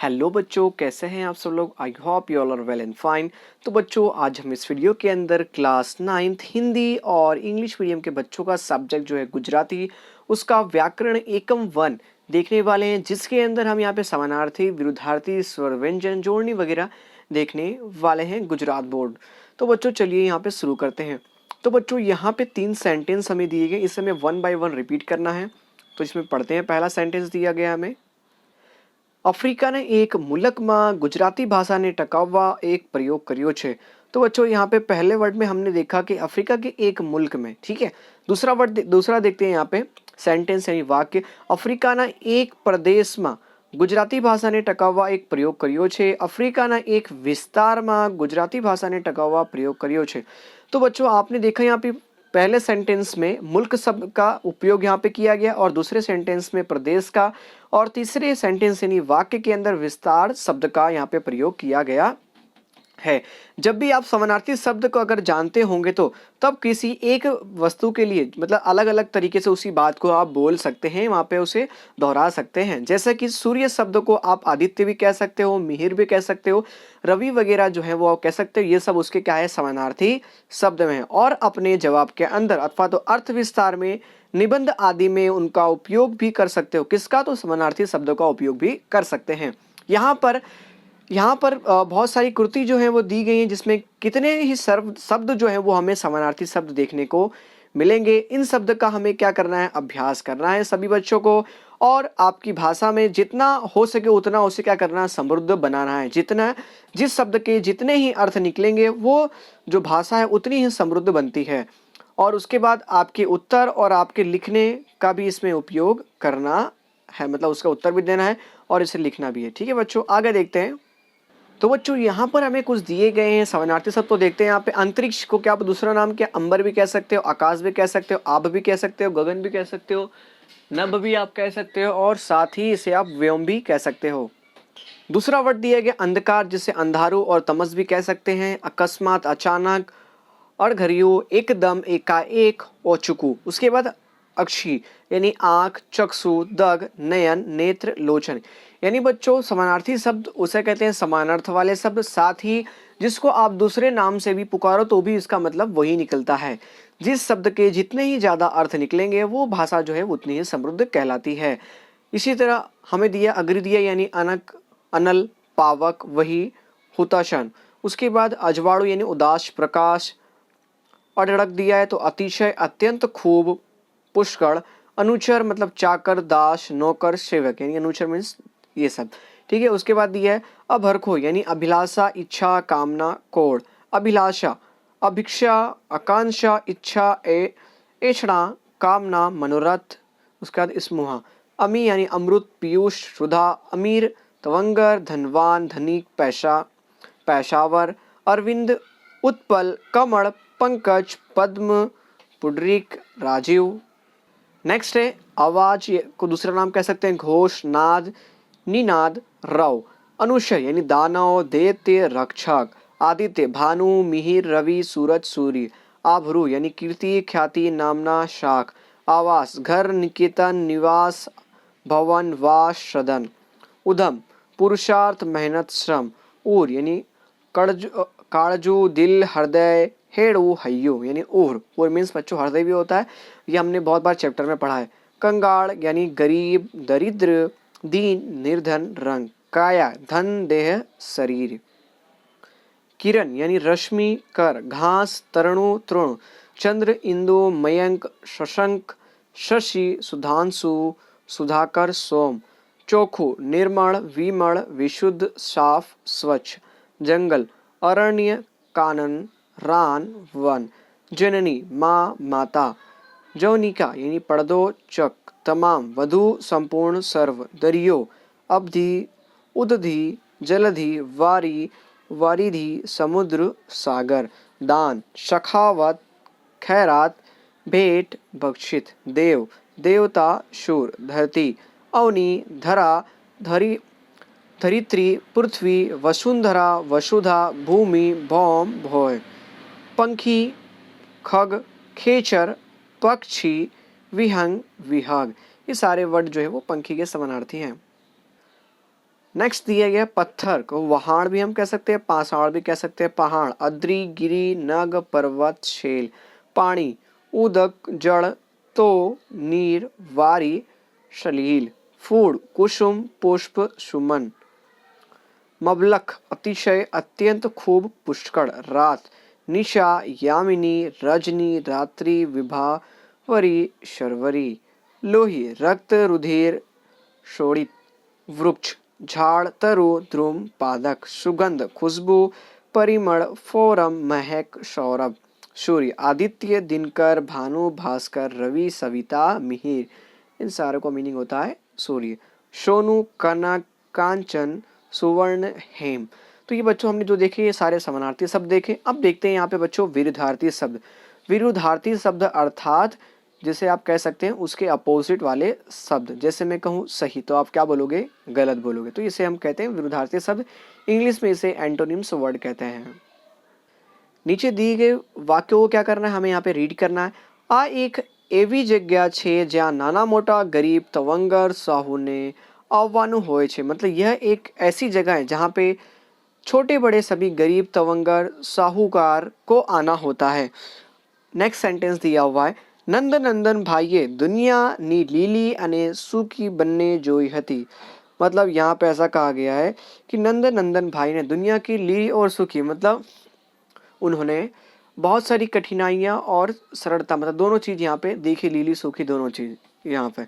Hello बच्चों, कैसे हैं आप सब लोग। I hope you all are well and fine. तो बच्चों, आज हम इस वीडियो के अंदर क्लास 9th हिंदी और इंग्लिश मीडियम के बच्चों का सब्जेक्ट जो है गुजराती, उसका व्याकरण एकम 1 देखने वाले हैं, जिसके अंदर हम यहाँ पे समानार्थी, विरुद्धार्थी, स्वर व्यंजन, जोड़नी वगैरह देखने वाले हैं गुजरात बोर्ड। तो बच्चों चलिए यहाँ पे शुरू करते हैं। तो बच्चों यहाँ पे 3 सेंटेंस हमें दिए गए, इसे हमें 1 बाय 1 रिपीट करना है। तो इसमें पढ़ते हैं। पहला सेंटेंस दिया गया हमें, अफ्रीकाने एक मुल्कમાં गुजराती भाषाने टकाववा एक प्रयोग કર્યો છે। तो बच्चों यहाँ पे पहले वर्ड में हमने देखा कि अफ्रीका के एक मुल्क में, ठीक है। दूसरा देखते हैं यहाँ पे सेंटेंस यानी वाक्य, अफ्रीकाना एक प्रदेशમાં गुजराती भाषाने टकाववा एक प्रयोग કર્યો છે। अफ्रीकाना एक विस्ताરમાં गुजराती भाषाने टकाववा प्रयोग કર્યો છે। तो बच्चों आपने देखा यहाँ पे पहले सेंटेंस में मुल्क शब्द का उपयोग यहाँ पे किया गया और दूसरे सेंटेंस में प्रदेश का, और तीसरे सेंटेंस यानी वाक्य के अंदर विस्तार शब्द का यहाँ पे प्रयोग किया गया है। जब भी आप समानार्थी शब्द को अगर जानते होंगे तो तब किसी एक वस्तु के लिए मतलब अलग अलग तरीके से उसी बात को आप बोल सकते हैं, वहाँ पे उसे दोहरा सकते हैं। जैसे कि सूर्य शब्द को आप आदित्य भी कह सकते हो, मिहिर भी कह सकते हो, रवि वगैरह जो है वो आप कह सकते हो। ये सब उसके क्या है, समानार्थी शब्द में है। और अपने जवाब के अंदर अथवा तो अर्थ विस्तार में, निबंध आदि में उनका उपयोग भी कर सकते हो। किसका? तो समानार्थी शब्दों का उपयोग भी कर सकते हैं। यहाँ पर बहुत सारी कृति जो है वो दी गई हैं, जिसमें कितने ही शब्द जो है वो हमें समानार्थी शब्द देखने को मिलेंगे। इन शब्द का हमें क्या करना है, अभ्यास करना है सभी बच्चों को। और आपकी भाषा में जितना हो सके उतना उसे क्या करना है, समृद्ध बनाना है। जिस शब्द के जितने ही अर्थ निकलेंगे वो जो भाषा है उतनी ही समृद्ध बनती है। और उसके बाद आपके उत्तर और आपके लिखने का भी इसमें उपयोग करना है, मतलब उसका उत्तर भी देना है और इसे लिखना भी है। ठीक है बच्चों, आगे देखते हैं। तो बच्चों यहाँ पर हमें कुछ दिए गए हैं समानार्थी शब्द। तो देखते हैं यहाँ पे, अंतरिक्ष को क्या दूसरा नाम क्या, अंबर भी कह सकते हो, आकाश भी कह सकते हो, आभ भी कह सकते हो, गगन भी कह सकते हो, नभ भी आप कह सकते हो, और साथ ही इसे आप व्योम भी कह सकते हो। दूसरा वर्ड दिया गया अंधकार, जिसे अंधारू और तमस भी कह सकते हैं। अकस्मात, अचानक, अड़घरियो, एकदम, एकाएक, औचुकू। उसके बाद अक्षी यानी आंख, चक्षु, दग, नयन, नेत्र, लोचन। यानी बच्चों समानार्थी शब्द उसे कहते हैं समानार्थ वाले शब्द, साथ ही जिसको आप दूसरे नाम से भी पुकारो तो भी इसका मतलब वही निकलता है। जिस शब्द के जितने ही ज्यादा अर्थ निकलेंगे वो भाषा जो है उतनी ही समृद्ध कहलाती है। इसी तरह हमें दिया अग्रिदिया यानी अनक, अनल, पावक, वही, हुताशन। उसके बाद अजवाड़ू यानी उदास, प्रकाश, अढड़क दिया है तो अतिशय, अत्यंत, खूब, पुष्कड़। अनुचर मतलब चाकर, दास, नौकर, सेवक, यानी अनुचर मीन्स ये सब। ठीक है, उसके बाद दिया है अभरखो यानी अभिलाषा, इच्छा, कामना, कोड़। अभिलाषा, अभिक्षा, आकांक्षा, इच्छा, एषणा, कामना, मनोरथ। उसके बाद स्मुहा, अमी यानी अमृत, पीयूष, सुधा, अमीर, तवंगर, धनवान, धनिक, पैसा, पेशावर, अरविंद, उत्पल, कमल, पंकज, पद्म, पुंडरीक, राजीव। नेक्स्ट है आवाज को दूसरा नाम कह सकते हैं घोष, नाद, निनाद, रव। अनुशय यानी दानव, दैत्य, रक्षक। आदित्य, भानु, मिहिर, रवि, सूरज, सूर्य। आभरू यानी कीर्ति, ख्याति, नामना, शाख। आवास, घर, निकेतन, निवास, भवन, वास, सदन। उधम, पुरुषार्थ, मेहनत, श्रम। ऊर यानी काळजू, दिल, हृदय, हेड़ू, हय्यू यानी ऊर मीन्स बच्चों हृदय भी होता है, ये हमने बहुत बार चैप्टर में पढ़ा है। कंगाल यानी गरीब, दरिद्र, दीन, निर्धन, रंग। काया, धन, देह, शरीर। किरण यानी रश्मि, कर, घास, तरणु, तृण। चंद्र, इंदु, मयंक, शशंक, शशि, सुधांशु, सुधाकर, सोम। चोखू, निर्मल, विमल, विशुद्ध, साफ, स्वच्छ। जंगल, अरण्य, कानन, रान, वन। जननी, माँ, माता। जौनिका यानी पर्दो, चक, तमाम, वधु, संपूर्ण, सर्व। दरियो, अवधि, उदधि, जलधि, वारी, वारिधि, समुद्र, सागर। दान, सखावत, खैरात, भेंट, बक्षित। देव, देवता, शूर। धरती, अवनी, धरा, धरित्री, पृथ्वी, वसुंधरा, वसुधा, भूमि, भौम, भोय। पंखी, खग, खेचर, पक्षी, विहंग, विहग। ये सारे वर्ड जो है वो पंखी के समानार्थी हैं। नेक्स्ट दिया गया पत्थर को वहाड़ भी हम कह सकते हैं, पाषाण भी कह सकते हैं, पहाड़, अद्री, गिरी, नग, पर्वत, शेल, पानी, उदक, जड़, तो, नीर, वारी, शलील, फूड, कुसुम, पुष्प, सुमन, मबलख, अतिशय, अत्यंत, खूब, पुष्कळ, रात, निशा, यामिनी, रजनी, रात्रि, विभावरी, शर्वरी, लोही, रक्त, रुधिर, शोणित, वृक्ष, झाड़, तरु, ध्रुम, पादक, सुगंध, खुशबू, परिमळ, फोरम, महक, सौरभ, सूर्य, आदित्य, दिनकर, भानु, भास्कर, रवि, सविता, मिहिर, इन सारों का मीनिंग होता है सूर्य। सोनू, कनक, कांचन, सुवर्ण, हेम। तो ये बच्चों हमने जो देखे ये सारे समानार्थी शब्द देखे। अब देखते हैं यहाँ पे बच्चों विरुद्धार्थी शब्द। विरुद्धार्थी शब्द अर्थात जिसे आप कह सकते हैं उसके अपोजिट वाले शब्द। जैसे मैं कहूँ सही तो आप क्या बोलोगे, गलत बोलोगे। तो इसे हम कहते हैं विरुद्धार्थी शब्द। इंग्लिश में इसे एंटोनिम्स वर्ड कहते हैं। नीचे दिए गए वाक्यों को क्या करना है, हमें यहाँ पे रीड करना है। आ एक એવી જગ્યા છે જ્યાં નાના મોટા गरीब तवंगर સાહુને આવવાનું હોય છે। मतलब यह एक ऐसी जगह है जहाँ पे छोटे बड़े सभी गरीब तवंगर साहूकार को आना होता है। नेक्स्ट सेंटेंस दिया हुआ है, नंद नंदन भाईए दुनियाની લીલી અને સુખી બંને જોઈ હતી। मतलब यहाँ पे ऐसा कहा गया है कि नंद नंदन भाई ने दुनिया की लीली और सुखी, मतलब उन्होंने बहुत सारी कठिनाइयाँ और सरलता, मतलब दोनों चीज़ यहाँ पे देखी, लीली सूखी दोनों चीज़ यहाँ पे।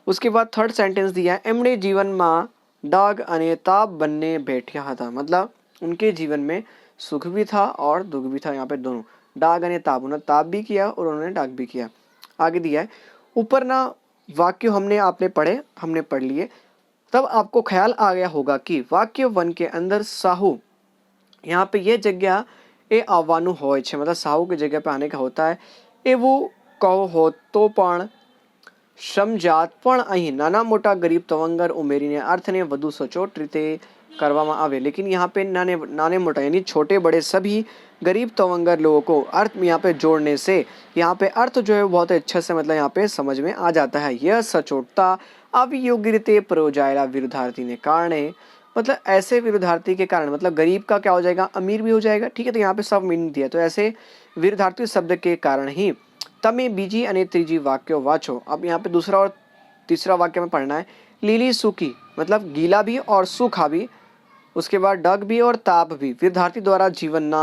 उसके बाद थर्ड सेंटेंस दिया है, एमणे जीवन में डाग अने ताप बनने बैठा था। मतलब उनके जीवन में सुख भी था और दुख भी था, यहाँ पे दोनों, डाग अने ताप, उन्होंने ताप भी किया और उन्होंने डाग भी किया। आगे दिया है, ऊपर ना वाक्य हमने आपने पढ़े, हमने पढ़ लिए, तब आपको ख्याल आ गया होगा कि वाक्य वन के अंदर साहू, यहाँ पे ये जगह એ આવવાનું હોય છે, मतलब સાહુ की जगह पे आने का होता है। એવું કહો હો તો પણ સમજાત, પણ અહીં નાના મોટા ગરીબ તવંગર ઉમેરીને અર્થને વધુ સચોટ રીતે કરવામાં આવે। लेकिन यहाँ पे नाने मोटा यानी छोटे बड़े सभी गरीब तवंगर लोगों को अर्थ में यहाँ पे जोड़ने से यहाँ पे अर्थ जो है बहुत अच्छे से मतलब यहाँ पे समझ में आ जाता है। यह सचोटता अवियोग्य रीते प्रयोजाયેલા विरुद्धार्थी ने कारणे, मतलब ऐसे विरुद्धार्थी के कारण, मतलब गरीब का क्या हो जाएगा, अमीर भी हो जाएगा। ठीक है, तो यहाँ पे सब मीनिंग दिया। तो ऐसे विरुद्धार्थी शब्द के कारण ही तमे बीजी अने त्रीजी वाक्य वाचो। अब यहाँ पे दूसरा और तीसरा वाक्य में पढ़ना है, लीली सूखी, मतलब गीला भी और सूखा भी। उसके बाद डग भी और ताप भी विरुद्धार्थी द्वारा जीवनना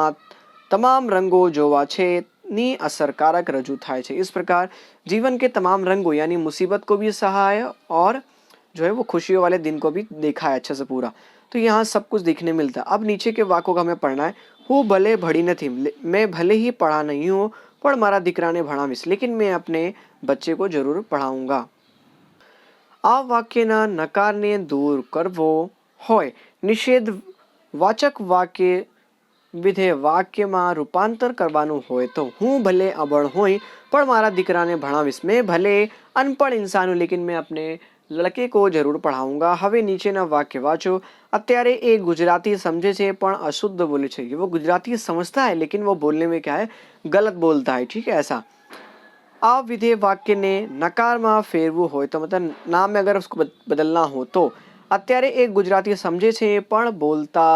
तमाम रंगों जोवा छे नी असरकारक रजू थाय छे। इस प्रकार जीवन के तमाम रंगों यानी मुसीबत को भी सहा है और जो है वो खुशियों वाले दिन को भी देखा है अच्छे से पूरा। तो यहाँ सब कुछ देखने मिलता है। अब नीचे के वाक्यों का हमें पढ़ना है, हूँ भले भड़ी नहीं, मैं भले ही पढ़ा नहीं हूँ पर मारा दीकरा ने भणावीश, लेकिन मैं अपने बच्चे को जरूर पढ़ाऊंगा। आ वाक्यना नकारने दूर करवो होय निषेध वाचक वाक्य विधेय वाक्यમાં રૂપાંતર કરવાનું હોય તો હું ભલે અભણ હોય પણ મારા દીકરાને ભણાવીશ, मैं भले अनपढ़ इंसान हूँ लेकिन मैं अपने लड़के को जरूर पढ़ाऊंगा। હવે નીચેના વાક્ય વાંચો। અત્યારે એ ગુજરાતી સમજે છે પણ અશુદ્ધ બોલે છે। वो गुजराती समझता है लेकिन वो बोलने में क्या है, गलत बोलता है। ठीक है, ऐसा। आ विधेय वाक्य ने नकार में फेरવું હોય तो मतलब नाम में अगर उसको बदलना हो तो અત્યારે एक गुजराती समझे छे पण बोलता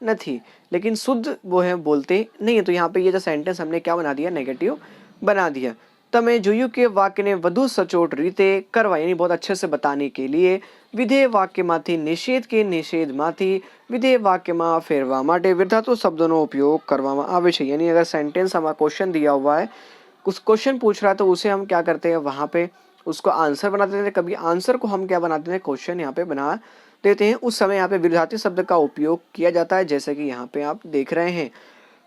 नहीं, लेकिन शुद्ध वो है बोलते नहीं है। तो यहाँ पे ये जो सेंटेंस हमने क्या बना दिया, नेगेटिव बना दिया। તમે જોયું કે વાક્યને વધુ સચોટ રીતે કરવા यानी बहुत अच्छे से बताने के लिए વિધેય વાક્યમાંથી નિષેધ કે નિષેધમાંથી વિધેય વાક્યમાં ફેરવા માટે વિધાતુ શબ્દોનો उपयोग કરવામાં આવે છે। यानी अगर सेंटेंस हमारा क्वेश्चन दिया हुआ है, कुछ क्वेश्चन पूछ रहा है तो उसे हम क्या करते हैं, वहाँ पे उसको आंसर बना देते हैं। कभी आंसर को हम क्या बना देते हैं, क्वेश्चन यहाँ पे बना देते हैं। उस समय यहाँ पे विरुद्धार्थी शब्द का उपयोग किया जाता है, जैसे कि यहाँ पे आप देख रहे हैं।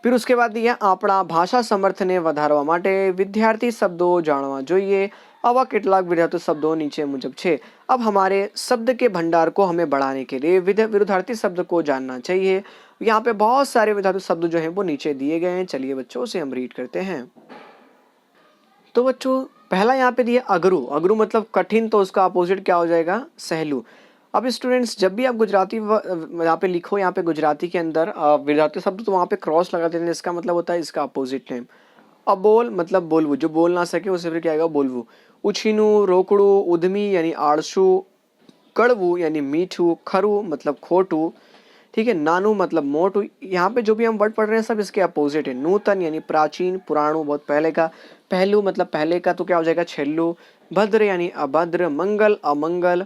फिर उसके बाद दिया આપણા ભાષા સમર્થને વધારવા માટે વિદ્યાર્થી શબ્દો જાણવા જોઈએ। આવા કેટલાક વિરુદ્ધાर्थी शब्दों नीचे मुजब छे। अब हमारे शब्द के भंडार को हमें बढ़ाने के लिए विरुद्धार्थी शब्द को जानना चाहिए। यहाँ पे बहुत सारे विरुद्धार्थी शब्द जो हैं वो नीचे दिए गए हैं। चलिए बच्चों से हम रीड करते हैं। तो बच्चों पहला यहाँ पे दिया अगरू। अगरू मतलब कठिन, तो उसका अपोजिट क्या हो जाएगा, सहलू। अब स्टूडेंट्स जब भी आप गुजराती यहाँ पे लिखो, यहाँ पे गुजराती के अंदर विरुद्धार्थी शब्द तो वहाँ पे क्रॉस लगा देते हैं, इसका मतलब होता है इसका अपोजिट नेम। अबोल मतलब बोलवू, जो बोल ना सके उसे फिर क्या आएगा, बोलवू। उछीनू, रोकड़ू, उद्यमी यानी आड़सू, कड़वू यानी मीठू, खरू मतलब खोटू, ठीक है, नानू मतलब मोटू। यहाँ पे जो भी हम वर्ड पढ़ रहे हैं सब इसके अपोजिट है। नूतन यानी प्राचीन, पुराणु बहुत पहले का, पहलू मतलब पहले का, तो क्या हो जाएगा छेल्लू, भद्र यानी अभद्र, मंगल अमंगल,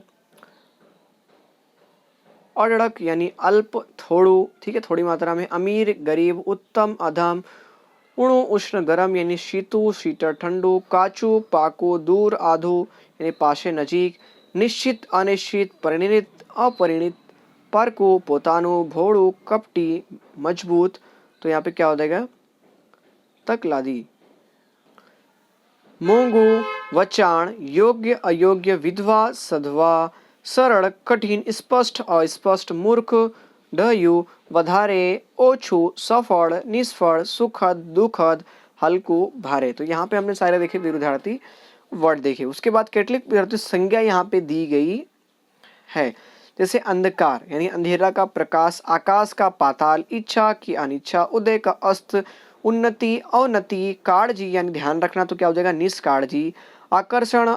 अड़क यानी अल्प थोड़ू, ठीक है, थोड़ी मात्रा में, अमीर गरीब, उत्तम अधम, उणु उष्ण गर्म यानी शीतु शीतल ठंडू, काचू पाकू, दूर आधू यानी पाशे नजीक, निश्चित अनिश्चित, परिणित अपरिणित, पारकू पोतानु, भोड़ू कपटी, मजबूत, तो यहाँ पे क्या हो जाएगा तकलादी, मोंगू वचाण, योग्य अयोग्य, विधवा सधवा, सरल कठिन, स्पष्ट अस्पष्ट, मूर्ख डहयु, વધારે ઓછું, સફળ નિષ્ફળ, सुखद दुखद, हल्कू भारे। तो यहाँ पे हमने सारे देखे विरुद्धार्थी वर्ड देखे। उसके बाद કેટલીક विरुद्धार्थी संज्ञा यहाँ पे दी गई है, जैसे अंधकार यानी अंधेरा का प्रकाश, आकाश का पाताल, इच्छा की अनिच्छा, उदय का अस्त, उन्नति अवनति, काळजी यानी ध्यान रखना, तो क्या हो जाएगा निष्काळजी, आकर्षण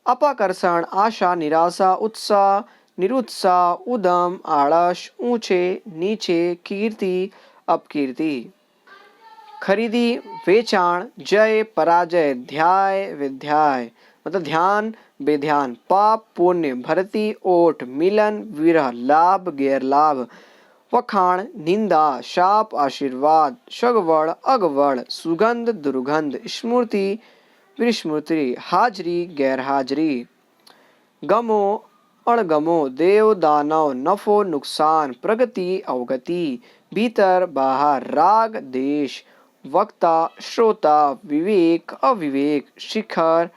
अपाकर्षण, आशा निराशा, उत्साह निरुत्साह, उदम आळस, ऊंचे नीचे, कीर्ति अपकीर्ति, खरीदी वेचाण, जय पराजय, ध्याय विध्याय मतलब ध्यान बेध्यान, पाप पुण्य, भरती ओट, मिलन विरह, लाभ गैरलाभ, वखाण निंदा, शाप आशीर्वाद, शगवड़ अगवड़, सुगंध दुर्गंध, स्मृति विस्मृति, हाजरी गैरहाजरी, गमो अणगमो, देव दानव, नफो नुकसान, प्रगति अवगति, भीतर बाहर, राग देश, वक्ता श्रोता, विवेक अविवेक, शिखर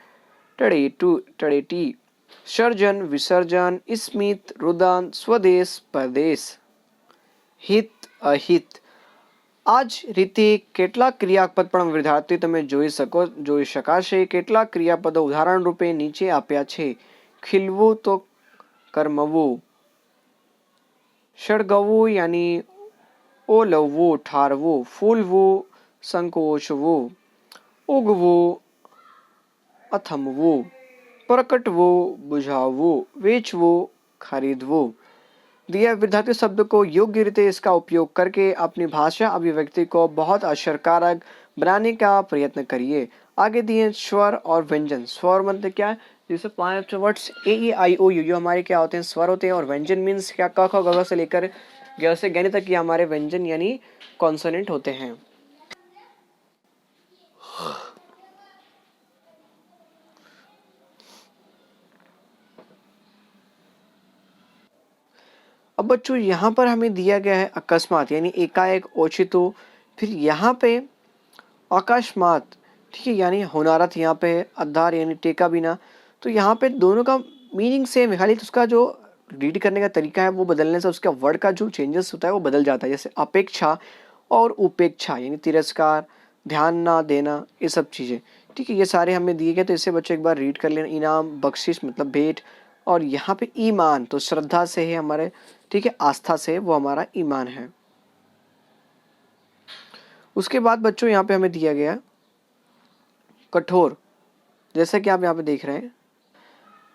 टड़ेटी, सर्जन विसर्जन, स्मित रुदन, स्वदेश परदेश, हित अहित। આજ રીતે કેટલાક ક્રિયાપદ પણ વિદ્યાર્થી તમે જોઈ શકાશે। કેટલાક ક્રિયાપદો ઉદાહરણ રૂપે નીચે આપ્યા છે। ખીલવું તો કર્મવું, સળગવું यानी ઓલવવું ઠારવું, ફૂલવું સંકોચવું, ઉગવું અથમવું, પ્રકટવું बुझावવું, વેચવું खरीदવું। दिया विद्यार्थी शब्द को योग्य रीते इसका उपयोग करके अपनी भाषा अभिव्यक्ति को बहुत असरकारक बनाने का प्रयत्न करिए। आगे दिए स्वर और व्यंजन। स्वर मतलब क्या है, जैसे 5 words A E I O you हमारे क्या होते हैं स्वर होते हैं, और व्यंजन मीन्स क्या क ख ग घ से लेकर ग से गण तक ये हमारे व्यंजन यानी कॉन्सोनेंट होते हैं। अब बच्चों यहाँ पर हमें दिया गया है अकस्मात यानी एकाएक ओचितो, फिर यहाँ पे अकस्मात, ठीक है, यानी होनारत यहाँ पे अद्धार यानी टेका बिना। तो यहाँ पे दोनों का मीनिंग सेम है, खाली उसका जो रीड करने का तरीका है वो बदलने से उसका वर्ड का जो चेंजेस होता है वो बदल जाता है। जैसे अपेक्षा और उपेक्षा यानी तिरस्कार, ध्यान ना देना, ये सब चीज़ें, ठीक है, ये सारे हमें दिए गए। तो इससे बच्चों एक बार रीड कर लेना। इनाम बख्शिश मतलब भेंट, और यहाँ पे ईमान तो श्रद्धा से है हमारे, ठीक है, आस्था से, वो हमारा ईमान है। उसके बाद बच्चों यहाँ पे हमें दिया गया कठोर, जैसा कि आप यहाँ पे देख रहे हैं।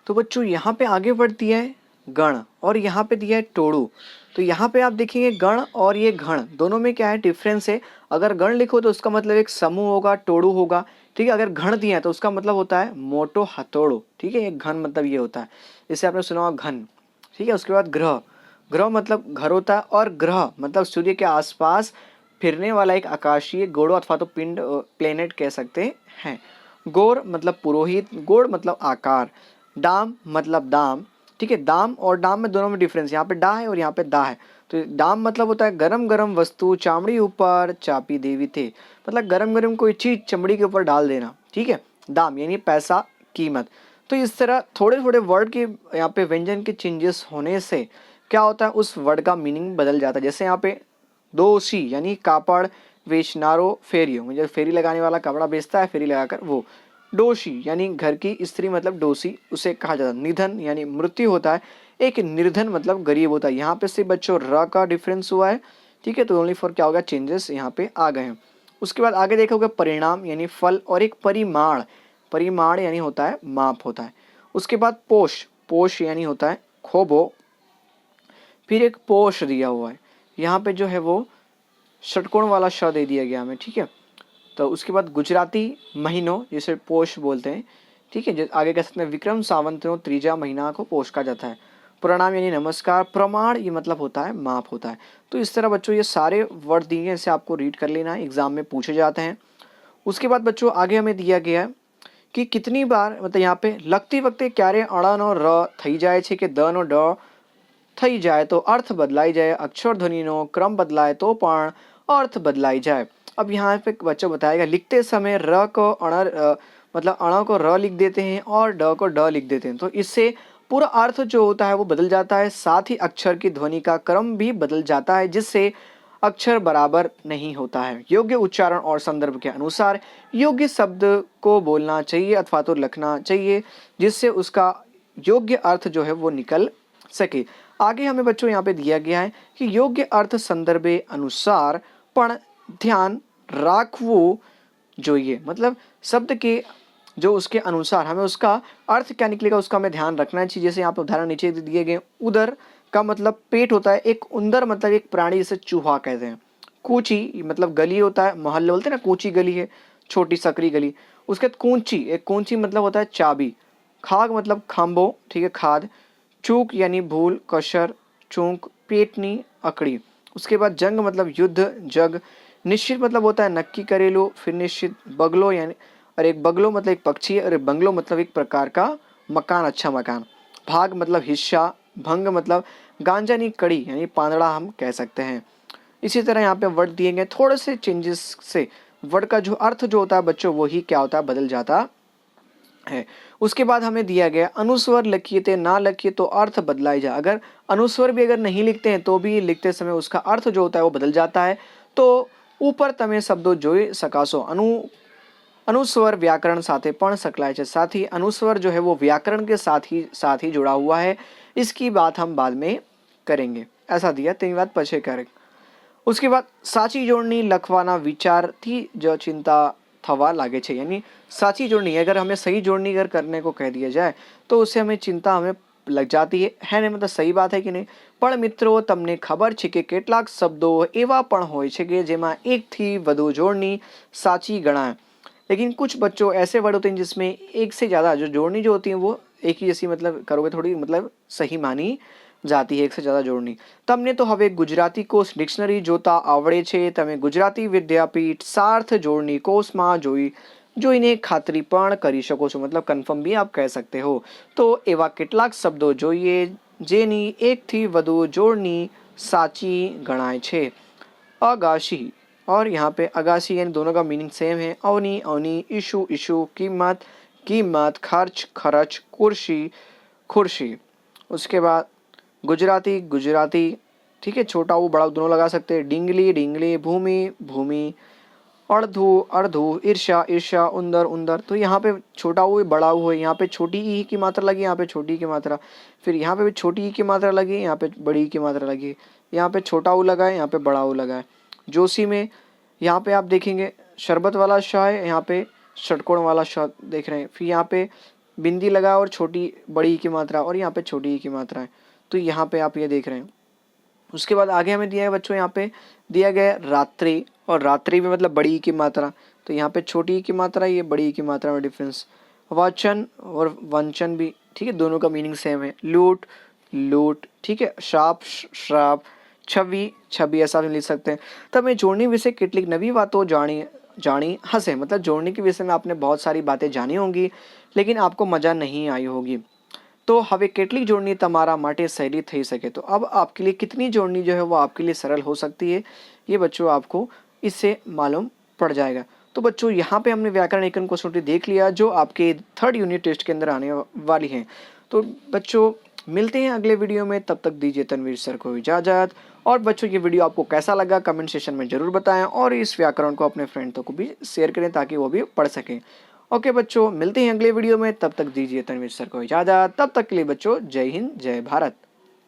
तो बच्चों यहाँ पे आगे वर्ड दिया है गण और यहाँ पे दिया है टोड़ू। तो यहाँ पे आप देखेंगे गण और ये घण दोनों में क्या है डिफरेंस है। अगर गण लिखो तो उसका मतलब एक समूह होगा, टोड़ू होगा, ठीक है। अगर घण दिया है तो उसका मतलब होता है मोटो हथौड़ो, ठीक है। एक घन मतलब ये होता है, जैसे आपने सुना होगा घन, ठीक है। उसके बाद ग्रह, ग्रह मतलब घर होता है, और ग्रह मतलब सूर्य के आसपास फिरने वाला एक आकाशीय गोड़ो अथवा तो पिंड, प्लेनेट कह सकते हैं। गोर मतलब पुरोहित, गोड़ मतलब आकार, डाम मतलब दाम, ठीक है। दाम और डाम में दोनों में डिफरेंस, यहाँ पे डा है और यहाँ पे दा है। तो दाम मतलब होता है गरम गरम वस्तु, चामड़ी ऊपर चापी देवी थे, मतलब गरम गरम कोई चीज चमड़ी के ऊपर डाल देना, ठीक है। दाम यानी पैसा, कीमत। तो इस तरह थोड़े थोड़े वर्ड के यहाँ पे व्यंजन के चेंजेस होने से क्या होता है, उस वर्ड का मीनिंग बदल जाता है। जैसे यहाँ पे दोषी यानी कापड़ बेचनारो, फेरियो मतलब फेरी लगाने वाला कपड़ा बेचता है फेरी लगाकर वो। डोशी यानी घर की स्त्री मतलब डोसी, उसे कहा जाता है। निधन यानी मृत्यु होता है, एक निर्धन मतलब गरीब होता है। यहाँ पे से बच्चों र का डिफरेंस हुआ है, ठीक है। तो ओनली फॉर क्या होगा, चेंजेस यहाँ पे आ गए हैं। उसके बाद आगे देखोगे परिणाम यानी फल, और एक परिमाण, परिमाण यानी होता है माप होता है। उसके बाद पोष, पोष यानी होता है खोबो, फिर एक पोष दिया हुआ है, यहाँ पे जो है वो षटकोण वाला श दे दिया गया हमें, ठीक है। तो उसके बाद गुजराती महीनों जिसे पोष बोलते हैं, ठीक है। आगे कह सकते हैं विक्रम सावंतनो त्रीजा महीना को पोष कहा जाता है। प्रणाम यानी नमस्कार, प्रमाण ये मतलब होता है माप होता है। तो इस तरह बच्चों ये सारे वर्ड दिए हैं, इसे आपको रीड कर लेना है, एग्जाम में पूछे जाते हैं। उसके बाद बच्चों आगे हमें दिया गया है कि कितनी बार मतलब यहाँ पे लगती वक्ते क्यारे अड़ानो र थई जाए छे के द नो ड થઈ જાય તો अर्थ बदलाई जाए, अक्षर ध्वनिનો क्रम बदलाए तो पण अर्थ बदलाई जाए। अब यहाँ पे बच्चों बताएगा लिखते समय र को मतलब अण को र लिख देते हैं और ड को ड लिख देते हैं, तो इससे पूरा अर्थ जो होता है वो बदल जाता है, साथ ही अक्षर की ध्वनि का क्रम भी बदल जाता है, जिससे अक्षर बराबर नहीं होता है। योग्य उच्चारण और संदर्भ के अनुसार योग्य शब्द को बोलना चाहिए अथवा तो लिखना चाहिए, जिससे उसका योग्य अर्थ जो है वो निकल सके। आगे हमें बच्चों यहाँ पे दिया गया है कि योग्य अर्थ संदर्भे अनुसार पण ध्यान राखवू જોઈએ, मतलब शब्द के जो उसके अनुसार हमें उसका अर्थ क्या निकलेगा उसका हमें ध्यान रखना चाहिए। जैसे यहाँ पे उदाहरण नीचे दिए गए, उदर का मतलब पेट होता है, एक उंदर मतलब एक प्राणी जिसे चूहा कहते हैं, कूची मतलब गली होता है, मोहल्ले बोलते हैं ना, कूची गली है, छोटी सकरी गली। उसके बाद कूंची, एक कूंची मतलब होता है चाबी, खाग मतलब खांबो, ठीक है, खाद, चूक यानी भूल, कसर, चूक, पेटनी, अकड़ी। उसके बाद जंग मतलब युद्ध, जग, निश्चित मतलब होता है नक्की करेलो, फिर निश्चित, बगलो यानी और एक बगलो मतलब एक पक्षी है और एक बंगलो मतलब एक प्रकार का मकान, अच्छा मकान, भाग मतलब हिस्सा, भंग मतलब गांजा नी कड़ी यानी पांदड़ा हम कह सकते हैं। इसी तरह यहाँ पे वर्ड दिए गए, थोड़े से चेंजेस से वर्ड का जो अर्थ जो होता है बच्चों वही क्या होता है बदल जाता है। उसके बाद हमें दिया गया अनुस्वर लिखिए थे ना लिखिए तो अर्थ बदलाई जाए। अगर अनुस्वर भी अगर नहीं लिखते हैं तो भी लिखते समय उसका अर्थ जो होता है वो बदल जाता है। तो ऊपर तमे शब्दों जोई सकाशो, अनुस्वर व्याकरण साथे पण सकलाय छे, साथ ही अनुस्वर जो है वो व्याकरण के साथ ही जुड़ा हुआ है। इसकी बात हम बाद में करेंगे, ऐसा दिया तेनी बात पछे करेंगे। उसके बाद साची जोड़नी लखवाना विचार थी जो चिंता थवा लागे छे, यानी साची जोड़नी अगर हमें सही जोड़नी अगर करने को कह दिया जाए तो उससे हमें चिंता हमें लग जाती है नहीं, मतलब सही बात है कि नहीं। पण मित्रों तमने खबर छे के કેટલાક शब्दों एवा पण होय छे के जेमा एक थी વધુ जोड़नी साची गणाय, लेकिन कुछ बच्चों ऐसे वर्ड होते हैं जिसमें एक से ज़्यादा जो जोड़नी जो होती है वो एक ही जैसी मतलब करोगे थोड़ी मतलब सही मानी जाती है, एक से ज़्यादा जोड़नी। तमने तो हवे गुजराती कोश डिक्शनरी जोता आवड़े छे, तमे गुजराती विद्यापीठ सार्थ जोड़नी कोषमां જોઈને ખાતરી પણ કરી શકો છો, मतलब કન્ફર્મ भी आप कह सकते हो। तो એવા કેટલાક શબ્દો જોઈએ જેની એકથી વધુ જોડણી સાચી ગણાય છે। अगाशी, और यहाँ पे अगाशी यानी दोनों का मीनिंग सेम है। अवनी अवनी, इशू इशू, कीमत कीमत, खर्च खर्च, कुर्सी खुर्शी। उसके बाद गुजराती गुजराती, ठीक है, छोटा वो बड़ा दोनों लगा सकते हैं। डिंगली डिंगली, भूमि भूमि, अर्धु अर्धु, ईर्ष्या ईर्ष्या, उंदर उंदर। तो यहाँ पे छोटा वो बड़ा वो है, यहाँ पे छोटी ई की मात्रा लगी, यहाँ पे छोटी की मात्रा, फिर यहाँ पे भी छोटी ई की मात्रा लगी, यहाँ पे बड़ी की मात्रा लगी, यहाँ पे छोटा ऊ लगा है, यहाँ पे बड़ा ऊ लगा है। जोशी में यहाँ पे आप देखेंगे शरबत वाला शाह है, यहाँ पे षटकोण वाला शाह देख रहे हैं, फिर यहाँ पे बिंदी लगा और छोटी बड़ी की मात्रा और यहाँ पे छोटी की मात्रा है, तो यहाँ पे आप ये देख रहे हैं। उसके बाद आगे हमें दिया है बच्चों, यहाँ पे दिया गया रात्रि, और रात्रि में मतलब बड़ी की मात्रा, तो यहाँ पे छोटी की मात्रा, ये बड़ी की मात्रा में डिफरेंस। वाचन और वंचन भी, ठीक है, दोनों का मीनिंग सेम है। लूट लूट, ठीक है, श्राप श्राप, छवि छवि, ऐसा भी लिख सकते हैं। तब मैं जोड़नी विषय કેટલીક नवी बातों जानी हंसे, मतलब जोड़ने के विषय में आपने बहुत सारी बातें जानी होंगी लेकिन आपको मजा नहीं आई होगी। तो हवे કેટલીક जोड़नी तमारा माटे सहेली थई सके, तो अब आपके लिए कितनी जोड़नी जो है वो आपके लिए सरल हो सकती है, ये बच्चों आपको इससे मालूम पड़ जाएगा। तो बच्चों यहाँ पे हमने व्याकरण एकन कसौटी देख लिया जो आपके 3rd यूनिट टेस्ट के अंदर आने वाली हैं। तो बच्चों मिलते हैं अगले वीडियो में, तब तक दीजिए तनवीर सर को इजाज़त। और बच्चों ये वीडियो आपको कैसा लगा कमेंट सेशन में ज़रूर बताएं, और इस व्याकरण को अपने फ्रेंड को भी शेयर करें ताकि वो भी पढ़ सकें। ओके बच्चों, मिलते हैं अगले वीडियो में, तब तक दीजिए तनवीर सर को इजाज़त। तब तक के लिए बच्चों जय हिंद जय भारत।